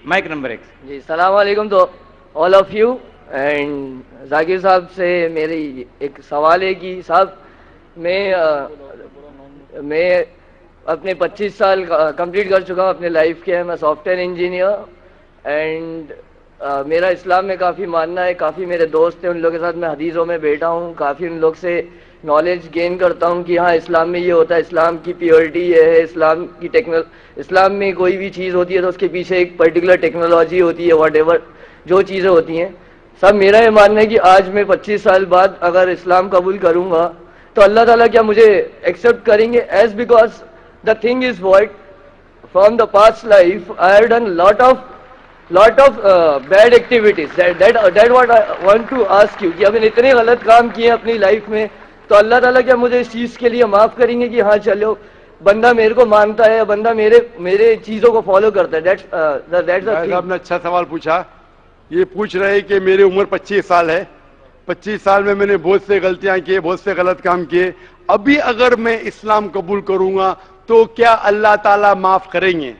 Mic number 1 جی السلام علیکم تو آل آف یو. اینڈ ذاکر صاحب سے میری ایک سوال ہے کہ صاحب میں اپنے 25 سال کمپلیٹ کر چکا ہوں اپنے لائف کے. میں سافٹ ویئر انجینئر اینڈ میرا اسلام میں کافی ماننا ہے. کافی میرے دوست ہیں, ان لوگوں کے ساتھ میں حدیثوں میں بیٹھا ہوں, کافی ان لوگ سے نالج گین کرتا ہوں کہ ہاں اسلام میں یہ ہوتا ہے, اسلام کی پیورٹی یہ ہے, اسلام کی اسلام میں کوئی بھی چیز ہوتی ہے تو اس کے پیچھے ایک پرٹیکولر ٹیکنالوجی ہوتی ہے, واٹ ایور جو چیزیں ہوتی ہیں. سب میرا یہ ماننا ہے کہ آج میں 25 سال بعد اگر اسلام قبول کروں گا تو اللہ تعالیٰ کیا مجھے ایکسیپٹ کریں گے, as because the thing is white from the past life I have done lot of bad activities. That what I want to ask you کہ اب اتنے غلط کام کیے اپنی لائف میں تو اللہ تعالیٰ کیا مجھے اس چیز کے لیے معاف کریں گے کہ ہاں چلو بندہ میرے کو مانتا ہے, بندہ میرے چیزوں کو فالو کرتا ہے. صاحب نے اچھا سوال پوچھا. یہ پوچھ رہے کہ میری عمر 25 سال ہے, 25 سال میں نے بہت سے غلطیاں کی, بہت سے غلط کام کیے. ابھی اگر میں اسلام قبول کروں گا تو کیا اللہ تعالیٰ معاف کریں گے؟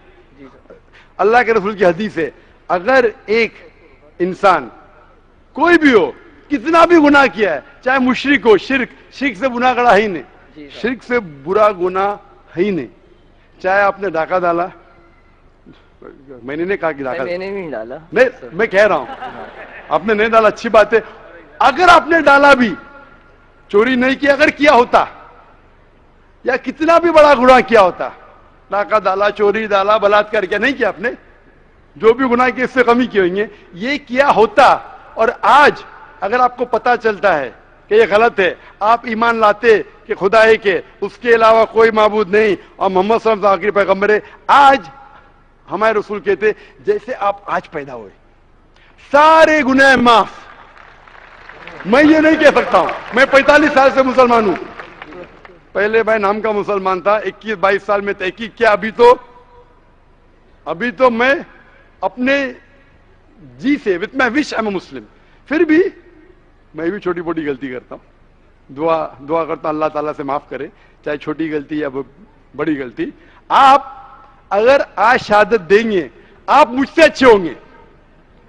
اللہ کے رسول کی حدیث ہے, اگر ایک انسان کوئی بھی ہو کتنا بھی گناہ کیا ہے, چاہے مشرک ہو, شرک سے گناہ کڑا ہی نہیں, شرک سے برا گناہ ہی نہیں, چاہے آپ نے ڈاکہ ڈالا, میں نے نہیں کہا کہ ڈاکہ میں نے نہیں ڈالا, نہیں میں کہہ رہا ہوں آپ نے نہیں ڈالا اچھی بات ہے. اگر آپ نے ڈالا بھی, چوری نہیں کیا, اگر کیا ہوتا یا کتنا بھی بڑا گناہ کیا ہوتا, ڈاکہ ڈالا, چوری ڈالا, بلاತ್ಕಾರ کیا, نہیں کیا آپ نے, جو بھی گناہ کی اس سے کمی کی ہوئی ہیں, یہ کیا ہوتا اور آج اگر آپ کو پتا چلتا ہے کہ یہ غلط ہے, آپ ایمان لاتے کہ خدا ایک ہے, اس کے علاوہ کوئی معبود نہیں اور محمد صلی اللہ علیہ وسلم آخری پیغمبر ہے, آج ہمارے رسول کہتے جیسے آپ آج پیدا ہوئے سارے گناہ معاف. میں یہ نہیں کہہ سکتا ہوں, میں 45 سال سے مسلمان ہوں, پہلے میں نام کا مسلمان تھا, 21-22 سال میں تحقیق کیا, ابھی تو میں اپنے جی سے with my wish I am مسلم. پھر بھی میں بھی چھوٹی موٹی غلطی کرتا ہوں, دعا کرتا ہوں اللہ تعالیٰ سے معاف کرے, چاہے چھوٹی غلطی یا بڑی غلطی. آپ اگر آج شہادت دیں گے آپ مجھ سے اچھے ہوں گے,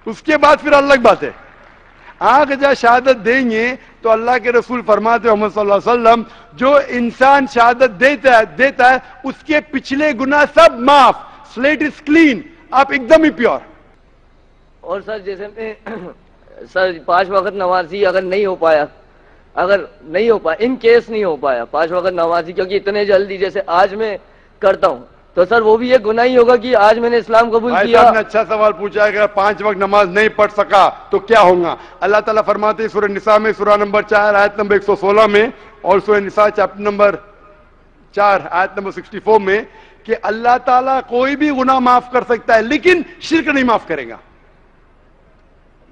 اس کے بعد پھر الگ بات ہے. آگ جب شہادت دیں گے تو اللہ کے رسول فرماتے محمد صلی اللہ علیہ وسلم, جو انسان شہادت دیتا ہے اس کے پچھلے گناہ سب معاف, سلیٹ از کلین, آپ ایک دم ہی پیور. اور سر جیسے میں سر 5 وقت نمازی اگر نہیں ہو پایا ان کیس نہیں ہو پایا 5 وقت نمازی, کیونکہ اتنے جلدی جیسے آج میں کرتا ہوں, تو سر وہ بھی یہ گناہ ہی ہوگا کہ آج میں نے اسلام قبول کیا. آپ نے اچھا سوال پوچھا ہے, اگر 5 وقت نماز نہیں پڑھ سکا تو کیا ہوگا. اللہ تعالیٰ فرماتے ہیں سورہ نساء میں, سورہ نمبر 4 آیت نمبر 116 میں, اور سورہ نساء چیپٹر نمبر 4 آیت نمبر 64 میں, کہ اللہ تعالیٰ کوئی بھی گناہ معاف کر سکتا ہے لیکن شرک نہیں معاف کرے گا.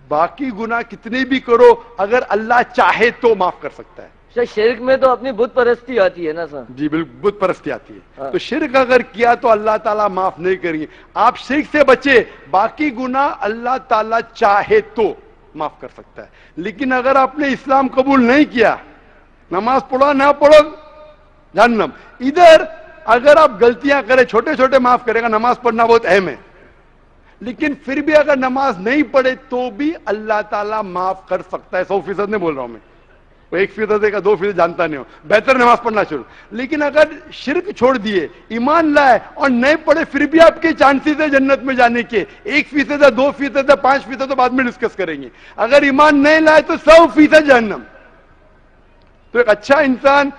باقی گناہ کتنے بھی کرو اگر اللہ چاہے تو معاف کر سکتا ہے. شرک میں تو اپنی بت پرستی آتی ہے نا سر. جی بالکل, بت پرستی آتی ہے, تو شرک اگر کیا تو اللہ تعالیٰ معاف نہیں کریں گے. آپ شرک سے بچے, باقی گناہ اللہ تعالیٰ چاہے تو معاف کر سکتا ہے. لیکن اگر آپ نے اسلام قبول نہیں کیا, نماز پڑھو نہ پڑھو جہنم. ادھر اگر آپ غلطیاں کریں چھوٹے چھوٹے معاف کرے گا, نماز پڑھنا بہت اہم ہے, لیکن پھر بھی اگر نماز نہیں پڑھے تو بھی اللہ تعالیٰ معاف کر سکتا ہے. 100% نہیں بول رہا ہوں میں, 1% کا 2% جانتا نہیں ہو, بہتر نماز پڑھنا شروع. لیکن اگر شرک چھوڑ دیے, ایمان لائے اور نہیں پڑھے, پھر بھی آپ کے چانسز ہے جنت میں جانے کے. 1% ہے, 2% ہے, 5% تو بعد میں ڈسکس کریں گے. اگر ایمان نہیں لائے تو 100% جہنم. تو ایک اچھا انسان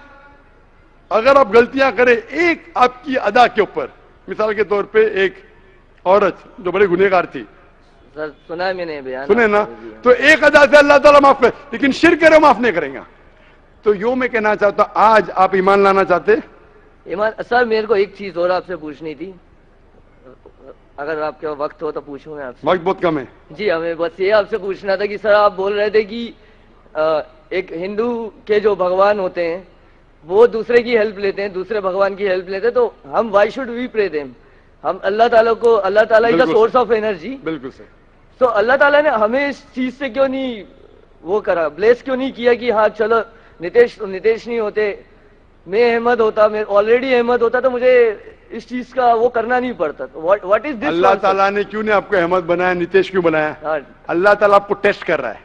اگر آپ غلطیاں کرے, ایک آپ کی ادا کے اوپر, مثال کے طور پہ ایک عورت جو بڑے گنہگار تھی, سر سنا ہے میں نے بیان, سنے نا, تو ایک ادا سے اللہ تعالیٰ معاف کرے, لیکن شرک کرے معاف نہیں کریں گا. تو یوں میں کہنا چاہتا ہوں, آج آپ ایمان لانا چاہتے؟ ایمان سر میرے کو ایک چیز اور آپ سے پوچھنی تھی, اگر آپ کے وقت ہو تو پوچھوں میں آپ سے. وقت بہت کم ہے. جی ہمیں بس یہ آپ سے پوچھنا تھا کہ سر آپ بول رہے تھے کہ ایک ہندو کے جو بھگوان ہوتے ہیں وہ دوسرے کی ہیلپ لیتے ہیں, دوسرے بھگوان کی ہیلپ لیتے ہیں, تو ہم وائی شوڈ وی پرے دیم, ہم اللہ تعالیٰ کو, اللہ تعالیٰ کا سورس آف انرجی, بالکل صحیح. تو اللہ تعالیٰ نے ہمیں اس چیز سے کیوں نہیں وہ کرا, بلیس کیوں نہیں کیا کہ ہاں چلو نتیش نہیں ہوتے میں احمد ہوتا، میں آلریڈی احمد ہوتا تو مجھے اس چیز کا وہ کرنا نہیں پڑتا. واٹ از دس؟ اللہ تعالیٰ نے کیوں نہیں آپ کو احمد بنایا، نتیش کیوں بنایا؟ اللہ تعالیٰ آپ کو ٹیسٹ کر رہا ہے،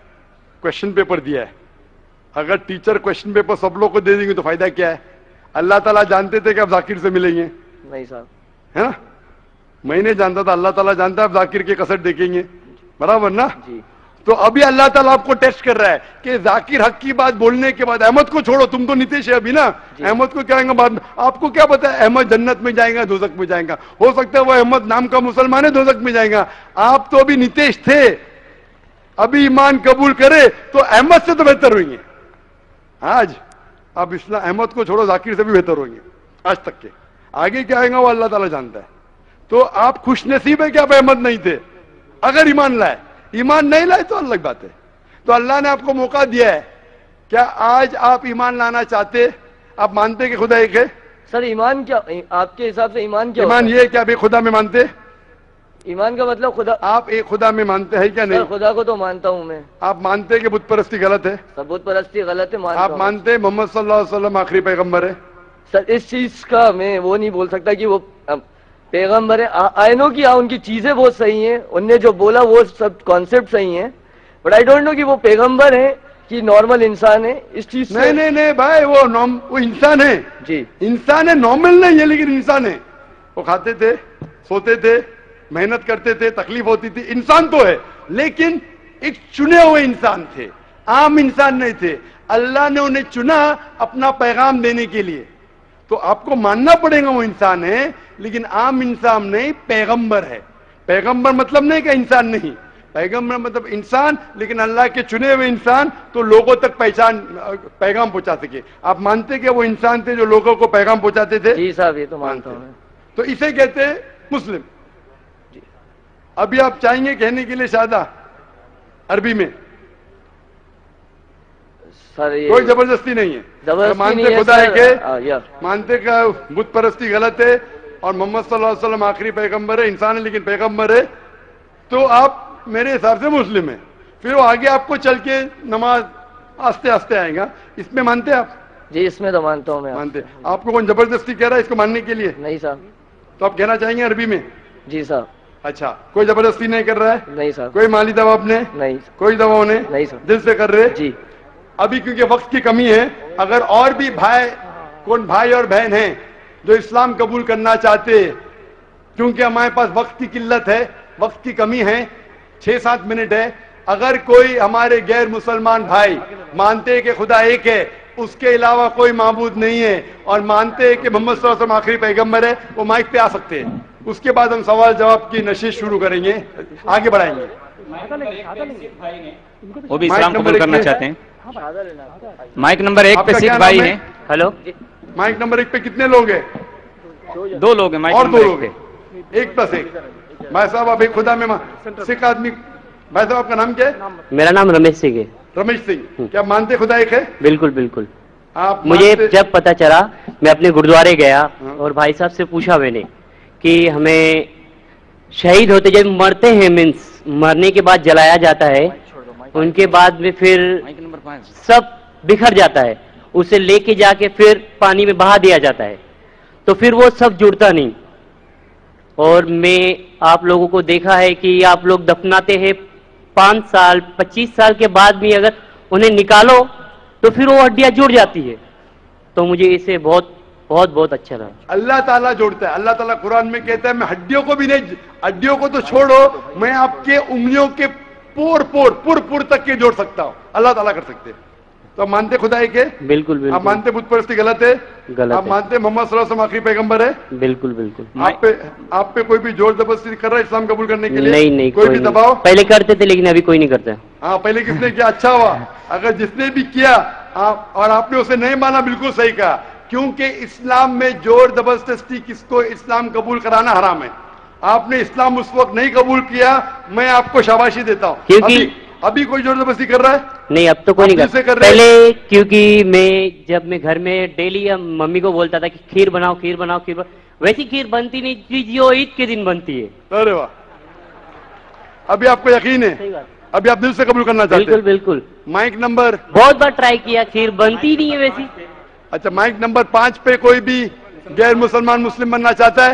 کوشچن پیپر دیا ہے. اگر ٹیچر کوشچن پیپر سب لوگ کو دے دیں گے تو فائدہ کیا ہے؟ اللہ تعالیٰ جانتے تھے کہ آپ ذاکر سے ملیں گے؟ نہیں صاحب. ہے نا؟ میں نہیں جانتا تھا، اللہ تعالیٰ جانتا ہے آپ ذاکر کی کسٹ دیکھیں گے، برابر نا؟ جی. تو ابھی اللہ تعالیٰ آپ کو ٹیسٹ کر رہا ہے کہ ذاکر حق کی بات بولنے کے بعد، احمد کو چھوڑو، تم تو نتیش ہے ابھی نا، احمد کو کیا آئیں گا بعد میں. آپ کو کیا پتا ہے احمد جنت میں جائیں گا دوزخ میں جائیں گا؟ ہو سکتا ہے وہ احمد نام کا مسلمان ہے دوزخ میں جائیں گا. آپ تو ابھی نتیش تھے، ابھی ایمان قبول کرے تو احمد سے تو بہتر ہوئیں گے. آج آپ اسلام احمد کو چھوڑو، ذاکر سے بھی بہتر ہوئیں گے آج تک کے. آگے کیا آئے گا وہ اللہ تعالیٰ جانتا ہے. تو آپ خوش نصیب ہے کہ آپ احمد نہیں تھے اگر ایمان لائے. ایمان نہیں لائے تو الگ بات ہے. تو اللہ نے آپ کو موقع دیا ہے. کیا آج آپ ایمان لانا چاہتے؟ آپ مانتے کہ خدا ایک ہے؟ سر ایمان کیا آپ کے حساب سے ایمان کیا ایمان ہوتا یہ ہے کہ آپ ایک خدا میں مانتے؟ ایمان کا مطلب خدا، آپ ایک خدا میں مانتے ہیں کیا سر نہیں؟ خدا کو تو مانتا ہوں میں. آپ مانتے کہ بت پرستی غلط ہے؟ بت پرستی غلط ہے مانتا آپ ہوں. مانتے محمد صلی اللہ علیہ وسلم آخری پیغمبر ہے؟ سر اس چیز کا میں وہ نہیں بول سکتا کہ وہ پیغمبر ہے. آئی نو کہ ان کی چیزیں بہت صحیح ہیں، ان نے جو بولا وہ سب کانسیپٹ صحیح ہیں، بٹ آئی ڈونٹ نو کہ وہ پیغمبر ہیں کہ نارمل انسان ہے. اس چیز سے نہیں بھائی، وہ انسان ہے. جی انسان ہے، نارمل نہیں ہے لیکن انسان ہے. وہ کھاتے تھے، سوتے تھے، محنت کرتے تھے، تکلیف ہوتی تھی. انسان تو ہے لیکن ایک چنے ہوئے انسان تھے، عام انسان نہیں تھے. اللہ نے انہیں چنا اپنا پیغام دینے کے لیے. تو آپ کو ماننا پڑے گا وہ انسان ہے لیکن عام انسان نہیں، پیغمبر ہے. پیغمبر مطلب نہیں کہ انسان نہیں، پیغمبر مطلب انسان لیکن اللہ کے چنے ہوئے انسان، تو لوگوں تک پیغام پہنچا سکے. آپ مانتے کہ وہ انسان تھے جو لوگوں کو پیغام پہنچاتے تھے؟ جی صاحب یہ تو مانتا ہوں میں. تو اسے کہتے ہیں مسلم. ابھی آپ چاہیں گے کہنے کے لیے شادہ عربی میں؟ سر یہ کوئی زبردستی نہیں ہے. مانتے خدا ہے کہ مانتے کہ بت پرستی غلط ہے اور محمد صلی اللہ علیہ وسلم آخری پیغمبر ہے، انسان ہے لیکن پیغمبر ہے، تو آپ میرے حساب سے مسلم ہیں. پھر وہ آگے آپ کو چل کے نماز آستے آستے آئے گا. اس میں مانتے آپ؟ جی اس میں تو مانتا ہوں میں. مانتے. آپ کو کون زبردستی کہہ رہا ہے اس کو ماننے کے لیے؟ نہیں صاحب. تو آپ کہنا چاہیں گے عربی میں؟ جی صاحب. اچھا، کوئی زبردستی نہیں کر رہا ہے؟ نہیں صاحب. کوئی مالی دباؤ نے؟ نہیں. کوئی دباؤ نے؟ نہیں صاحب. دل سے کر رہے؟ جی. ابھی کیونکہ وقت کی کمی ہے، اگر اور بھی بھائی اور بہن ہیں جو اسلام قبول کرنا چاہتے، کیونکہ ہمارے پاس وقت کی قلت ہے، وقت کی کمی ہے، 6-7 منٹ ہے. اگر کوئی ہمارے غیر مسلمان بھائی مانتے کہ خدا ایک ہے، اس کے علاوہ کوئی معبود نہیں ہے، اور مانتے کہ محمد صلی اللہ علیہ وسلم آخری پیغمبر ہے، وہ مائک پہ آ سکتے ہیں. اس کے بعد ہم سوال جواب کی نشست شروع کریں گے، آگے بڑھائیں گے. وہ بھی اسلام قبول کرنا چاہتے ہیں. مائک نمبر 1 پہ سکھ بھائی ہیں. ہلو، مائک نمبر 1 پہ کتنے لوگ ہیں؟ 2 لوگ ہیں. اور 2 لوگ ہیں، 1+1. بھائی صاحب آپ ایک خدا میں سکھ آدمی. بھائی صاحب آپ کا نام کیا ہے؟ میرا نام رمیش سنگھ ہے. رمیش سنگھ. کیا مانتے خدا ایک ہے؟ بالکل بالکل. آپ مجھے جب پتا چلا میں اپنے گردوارے گیا اور بھائی صاحب سے پوچھا میں نے کہ ہمیں شہید ہوتے جب مرتے ہیں، مینس مرنے کے بعد جلایا جاتا ہے، ان کے بعد میں پھر سب بکھر جاتا ہے، اسے لے کے جا کے پھر پانی میں بہا دیا جاتا ہے، تو پھر وہ سب جڑتا نہیں. اور میں آپ لوگوں کو دیکھا ہے کہ آپ لوگ دفناتے ہیں 5 سال 25 سال کے بعد بھی اگر انہیں نکالو تو پھر وہ ہڈیاں جڑ جاتی ہے. تو مجھے اسے بہت بہت بہت اچھا لگا. اللہ تعالیٰ جوڑتا ہے. اللہ تعالیٰ قرآن میں کہتا ہے میں ہڈیوں کو بھی نہیں، ہڈیوں کو تو چھوڑو، میں آپ کے انگلیوں کے پور تک کے جوڑ سکتا ہوں. اللہ تعالیٰ کر سکتے. تو آپ مانتے خدا ایک ہے؟ بالکل بالکل. آپ مانتے بت پرستی غلط ہے؟ غلط. آپ مانتے محمد صلی اللہ علیہ وسلم آخری پیغمبر ہے؟ بالکل بالکل. آپ پہ کوئی بھی زور زبردستی کر رہا ہے اسلام قبول کرنے کے لیے؟ نہیں کوئی بھی دباؤ؟ پہلے کرتے تھے لیکن ابھی کوئی نہیں کرتا. ہاں پہلے کس نے کیا؟ اچھا ہوا. اگر جس نے بھی کیا اور آپ نے اسے نہیں مانا، بالکل صحیح کہا، کیونکہ اسلام میں زور زبردستی کس کو اسلام قبول کرانا حرام ہے. آپ نے اسلام اس وقت نہیں قبول کیا، میں آپ کو شاباشی دیتا ہوں. کیونکہ ابھی کوئی زور زبردستی کر رہا ہے؟ نہیں، اب تو کوئی نہیں کرتا. پہلے کیونکہ جب میں گھر میں ڈیلی ممی کو بولتا تھا کہ کھیر بناؤ کھیر بناؤ کھیر بناؤ، ویسی کھیر بنتی نہیں تھی جو عید کے دن بنتی ہے. ارے واہ، ابھی آپ کو یقین ہے؟ ابھی آپ دل سے قبول کرنا چاہتے ہیں؟ بالکل بالکل. Mic number. بہت بار ٹرائی کیا، کھیر بنتی نہیں ہے ویسی. اچھا مائک نمبر 5 پہ کوئی بھی غیر مسلمان مسلم بننا چاہتا ہے؟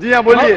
جی ہاں بولیے.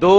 2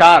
4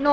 No.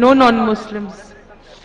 No non-Muslims.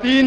3